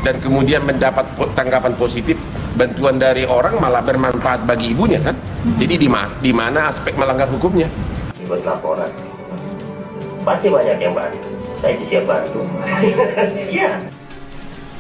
dan kemudian mendapat tanggapan positif, bantuan dari orang malah bermanfaat bagi ibunya kan. Jadi di mana aspek melanggar hukumnya? Buat laporan pasti banyak yang bantu, saya siap bantu. Iya.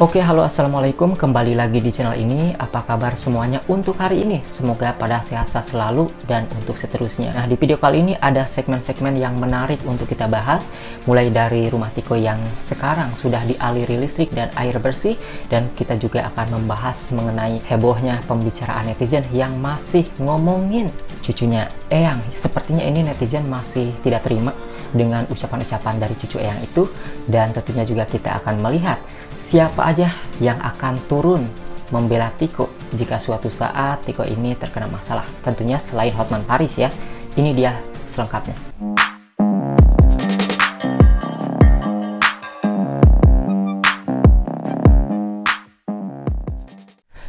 Oke, halo, assalamualaikum, kembali lagi di channel ini. Apa kabar semuanya untuk hari ini? Semoga pada sehat-sehat selalu dan untuk seterusnya. Nah, di video kali ini ada segmen-segmen yang menarik untuk kita bahas, mulai dari rumah Tiko yang sekarang sudah dialiri listrik dan air bersih, dan kita juga akan membahas mengenai hebohnya pembicaraan netizen yang masih ngomongin cucunya Eyang. Sepertinya ini netizen masih tidak terima dengan ucapan-ucapan dari cucu Eyang itu, dan tentunya juga kita akan melihat siapa aja yang akan turun membela Tiko jika suatu saat Tiko ini terkena masalah. Tentunya selain Hotman Paris ya. Ini dia selengkapnya.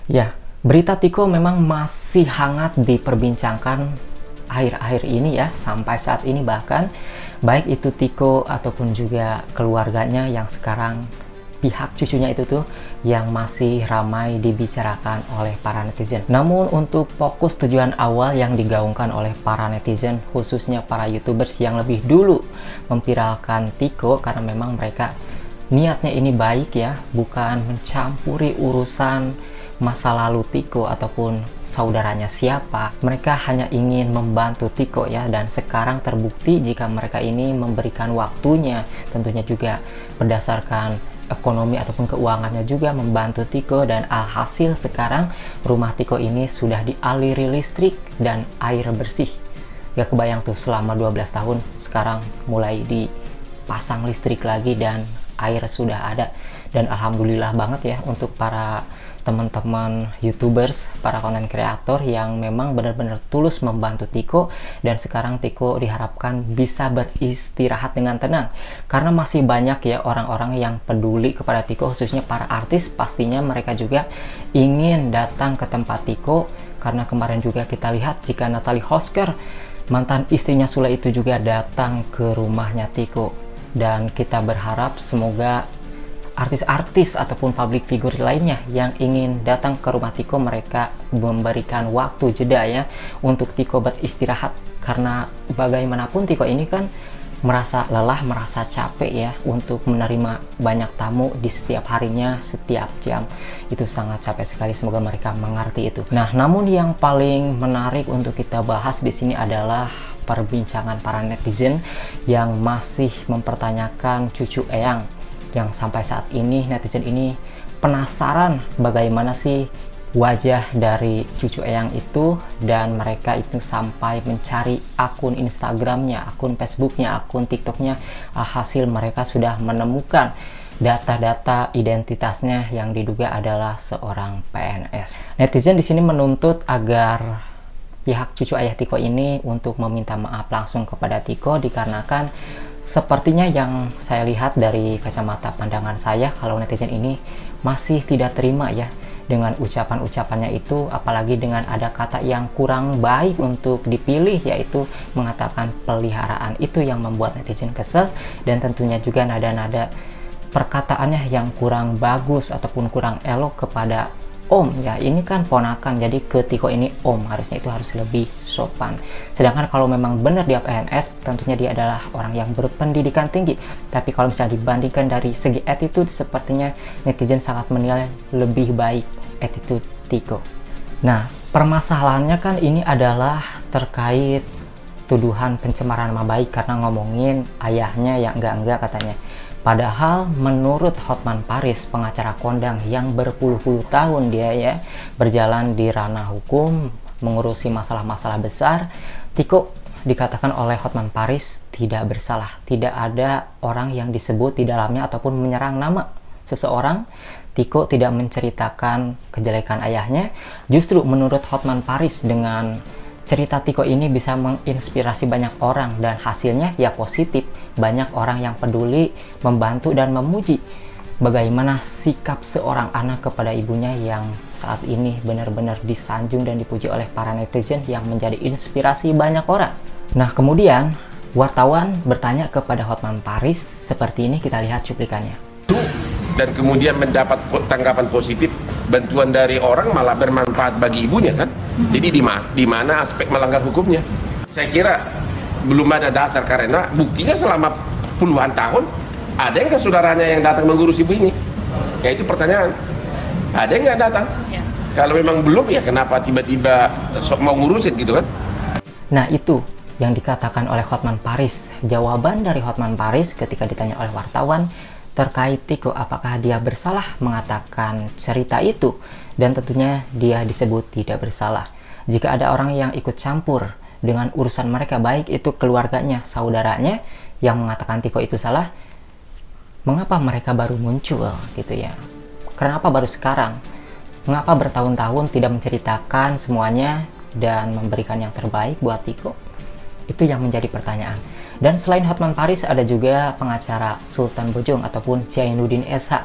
Ya, berita Tiko memang masih hangat diperbincangkan akhir-akhir ini ya, sampai saat ini bahkan baik itu Tiko ataupun juga keluarganya yang sekarang pihak cucunya itu tuh yang masih ramai dibicarakan oleh para netizen. Namun untuk fokus tujuan awal yang digaungkan oleh para netizen, khususnya para YouTubers yang lebih dulu memviralkan Tiko, karena memang mereka niatnya ini baik ya, bukan mencampuri urusan masa lalu Tiko ataupun saudaranya siapa. Mereka hanya ingin membantu Tiko ya, dan sekarang terbukti jika mereka ini memberikan waktunya, tentunya juga berdasarkan ekonomi ataupun keuangannya juga membantu Tiko, dan alhasil sekarang rumah Tiko ini sudah dialiri listrik dan air bersih. Gak kebayang tuh selama 12 tahun sekarang mulai dipasang listrik lagi dan air sudah ada. Dan alhamdulillah banget ya untuk para teman-teman YouTubers, para konten kreator yang memang benar-benar tulus membantu Tiko, dan sekarang Tiko diharapkan bisa beristirahat dengan tenang, karena masih banyak ya orang-orang yang peduli kepada Tiko, khususnya para artis. Pastinya mereka juga ingin datang ke tempat Tiko, karena kemarin juga kita lihat jika Natalie Hosker, mantan istrinya Sule itu juga datang ke rumahnya Tiko, dan kita berharap semoga artis-artis ataupun public figure lainnya yang ingin datang ke rumah Tiko, mereka memberikan waktu jeda ya untuk Tiko beristirahat, karena bagaimanapun Tiko ini kan merasa lelah, merasa capek ya untuk menerima banyak tamu di setiap harinya, setiap jam. Itu sangat capek sekali, semoga mereka mengerti itu. Nah, namun yang paling menarik untuk kita bahas di sini adalah perbincangan para netizen yang masih mempertanyakan cucu Eyang, yang sampai saat ini netizen ini penasaran bagaimana sih wajah dari cucu Eyang itu, dan mereka itu sampai mencari akun Instagramnya, akun Facebooknya, akun TikToknya. Alhasil mereka sudah menemukan data-data identitasnya yang diduga adalah seorang PNS. Netizen di sini menuntut agar pihak cucu ayah Tiko ini untuk meminta maaf langsung kepada Tiko, dikarenakan sepertinya yang saya lihat dari kacamata pandangan saya, kalau netizen ini masih tidak terima ya dengan ucapan-ucapannya itu, apalagi dengan ada kata yang kurang baik untuk dipilih, yaitu mengatakan peliharaan. Itu yang membuat netizen kesel, dan tentunya juga nada-nada perkataannya yang kurang bagus ataupun kurang elok kepada Om ya. Ini kan ponakan, jadi ke Tiko ini Om, harusnya itu harus lebih sopan. Sedangkan kalau memang benar dia PNS, tentunya dia adalah orang yang berpendidikan tinggi. Tapi kalau misalnya dibandingkan dari segi attitude, sepertinya netizen sangat menilai lebih baik attitude Tiko. Nah, permasalahannya kan ini adalah terkait tuduhan pencemaran nama baik, karena ngomongin ayahnya yang enggak-enggak katanya. Padahal menurut Hotman Paris, pengacara kondang yang berpuluh-puluh tahun dia ya berjalan di ranah hukum, mengurusi masalah-masalah besar, Tiko dikatakan oleh Hotman Paris tidak bersalah. Tidak ada orang yang disebut di dalamnya ataupun menyerang nama seseorang. Tiko tidak menceritakan kejelekan ayahnya. Justru menurut Hotman Paris, dengan cerita Tiko ini bisa menginspirasi banyak orang, dan hasilnya ya positif. Banyak orang yang peduli, membantu dan memuji bagaimana sikap seorang anak kepada ibunya yang saat ini benar-benar disanjung dan dipuji oleh para netizen, yang menjadi inspirasi banyak orang. Nah, kemudian wartawan bertanya kepada Hotman Paris seperti ini, kita lihat cuplikannya. dan kemudian mendapat tanggapan positif, bantuan dari orang malah bermanfaat bagi ibunya kan. Jadi di mana aspek melanggar hukumnya? Saya kira belum ada dasar, karena buktinya selama puluhan tahun ada yang ke saudaranya yang datang mengurus ibu ini. Ya itu pertanyaan, ada yang nggak datang? Kalau memang belum, ya kenapa tiba-tiba mau ngurusin gitu kan? Nah, itu yang dikatakan oleh Hotman Paris. Jawaban dari Hotman Paris ketika ditanya oleh wartawan terkait Tiko apakah dia bersalah mengatakan cerita itu, dan tentunya dia disebut tidak bersalah. Jika ada orang yang ikut campur dengan urusan mereka, baik itu keluarganya, saudaranya yang mengatakan Tiko itu salah, mengapa mereka baru muncul gitu ya? Kenapa baru sekarang? Mengapa bertahun-tahun tidak menceritakan semuanya dan memberikan yang terbaik buat Tiko? Itu yang menjadi pertanyaan. Dan selain Hotman Paris, ada juga pengacara Sultan Bojong ataupun Zainuddin Esa.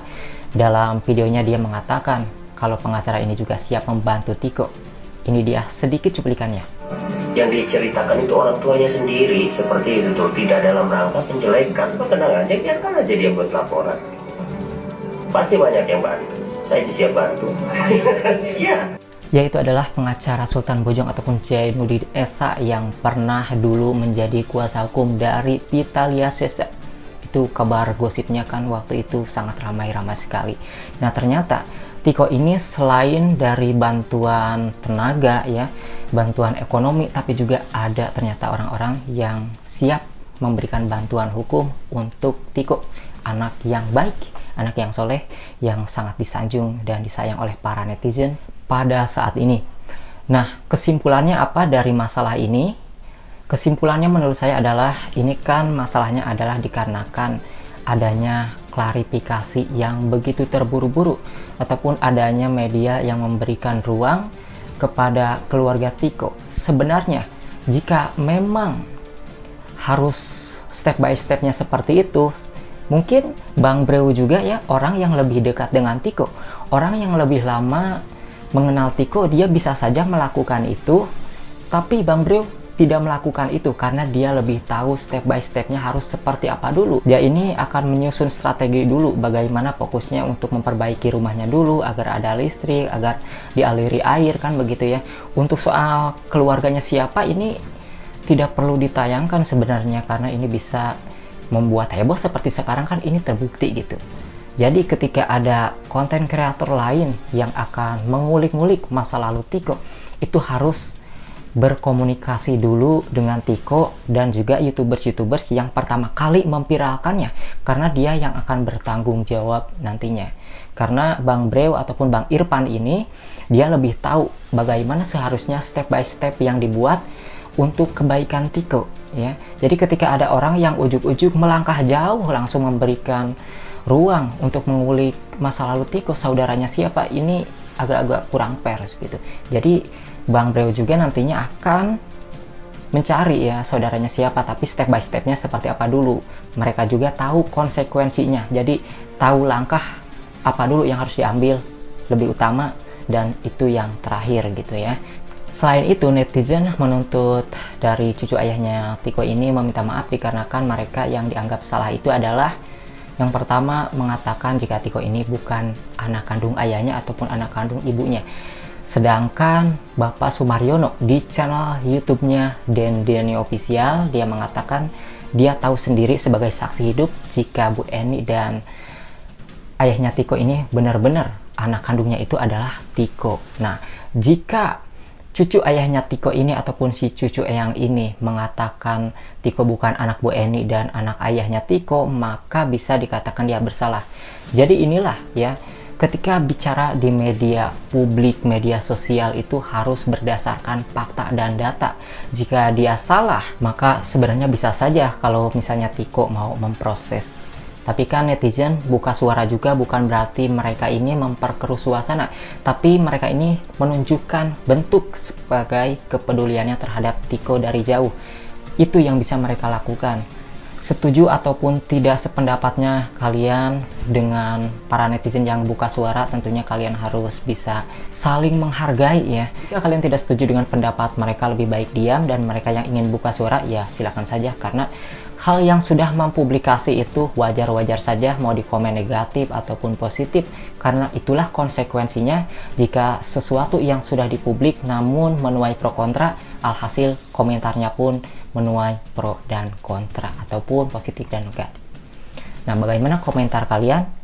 Dalam videonya dia mengatakan kalau pengacara ini juga siap membantu Tiko. Ini dia sedikit cuplikannya. Yang diceritakan itu orang tuanya sendiri, seperti itu tuh, tidak dalam rangka penjelekan. Tenang aja, biarkan aja dia buat laporan. Pasti banyak yang bantu. Saya siap bantu. Iya. Yaitu adalah pengacara Sultan Bojong ataupun Zainuddin Esa yang pernah dulu menjadi kuasa hukum dari Vitalia Sesa. Itu kabar gosipnya kan waktu itu sangat ramai-ramai sekali. Nah, ternyata Tiko ini selain dari bantuan tenaga ya, bantuan ekonomi, tapi juga ada ternyata orang-orang yang siap memberikan bantuan hukum untuk Tiko, anak yang baik, anak yang soleh, yang sangat disanjung dan disayang oleh para netizen pada saat ini. Nah, kesimpulannya apa dari masalah ini? Kesimpulannya menurut saya adalah, ini kan masalahnya adalah dikarenakan adanya klarifikasi yang begitu terburu-buru, ataupun adanya media yang memberikan ruang kepada keluarga Tiko. Sebenarnya, jika memang harus step by stepnya seperti itu, mungkin Bang Breu juga ya, orang yang lebih dekat dengan Tiko, orang yang lebih lama mengenal Tiko, dia bisa saja melakukan itu, tapi Bang Breu tidak melakukan itu karena dia lebih tahu step by stepnya harus seperti apa dulu. Dia ini akan menyusun strategi dulu, bagaimana fokusnya untuk memperbaiki rumahnya dulu agar ada listrik, agar dialiri air kan begitu ya. Untuk soal keluarganya siapa, ini tidak perlu ditayangkan sebenarnya, karena ini bisa membuat heboh seperti sekarang kan, ini terbukti gitu. Jadi ketika ada konten kreator lain yang akan mengulik-ngulik masa lalu Tiko, itu harus berkomunikasi dulu dengan Tiko dan juga YouTubers yang pertama kali memviralkannya, karena dia yang akan bertanggung jawab nantinya. Karena Bang Breu ataupun Bang Irfan ini, dia lebih tahu bagaimana seharusnya step by step yang dibuat untuk kebaikan Tiko ya. Jadi ketika ada orang yang ujuk-ujuk melangkah jauh langsung memberikan ruang untuk mengulik masa lalu Tiko, saudaranya siapa, ini agak-agak kurang pers gitu. Jadi Bang Breu juga nantinya akan mencari ya saudaranya siapa, tapi step by stepnya seperti apa dulu. Mereka juga tahu konsekuensinya, jadi tahu langkah apa dulu yang harus diambil lebih utama, dan itu yang terakhir gitu ya. Selain itu, netizen menuntut dari cucu ayahnya Tiko ini meminta maaf dikarenakan mereka yang dianggap salah itu adalah, yang pertama mengatakan jika Tiko ini bukan anak kandung ayahnya ataupun anak kandung ibunya. Sedangkan Bapak Sumaryono di channel YouTube-nya Dendeni Official, dia mengatakan dia tahu sendiri sebagai saksi hidup jika Bu Eni dan ayahnya Tiko ini benar-benar anak kandungnya itu adalah Tiko. Nah, jika cucu ayahnya Tiko ini ataupun si cucu eyang ini mengatakan Tiko bukan anak Bu Eni dan anak ayahnya Tiko, maka bisa dikatakan dia bersalah. Jadi inilah ya, ketika bicara di media publik, media sosial itu harus berdasarkan fakta dan data. Jika dia salah, maka sebenarnya bisa saja kalau misalnya Tiko mau memproses. Tapi kan netizen buka suara juga bukan berarti mereka ini memperkeruh suasana, tapi mereka ini menunjukkan bentuk sebagai kepeduliannya terhadap Tiko dari jauh. Itu yang bisa mereka lakukan. Setuju ataupun tidak sependapatnya kalian dengan para netizen yang buka suara, tentunya kalian harus bisa saling menghargai ya. Jika kalian tidak setuju dengan pendapat mereka, lebih baik diam, dan mereka yang ingin buka suara ya silakan saja, karena hal yang sudah mempublikasi itu wajar-wajar saja mau di komen negatif ataupun positif, karena itulah konsekuensinya jika sesuatu yang sudah dipublik namun menuai pro kontra, alhasil komentarnya pun menuai pro dan kontra ataupun positif dan negatif. Nah, bagaimana komentar kalian?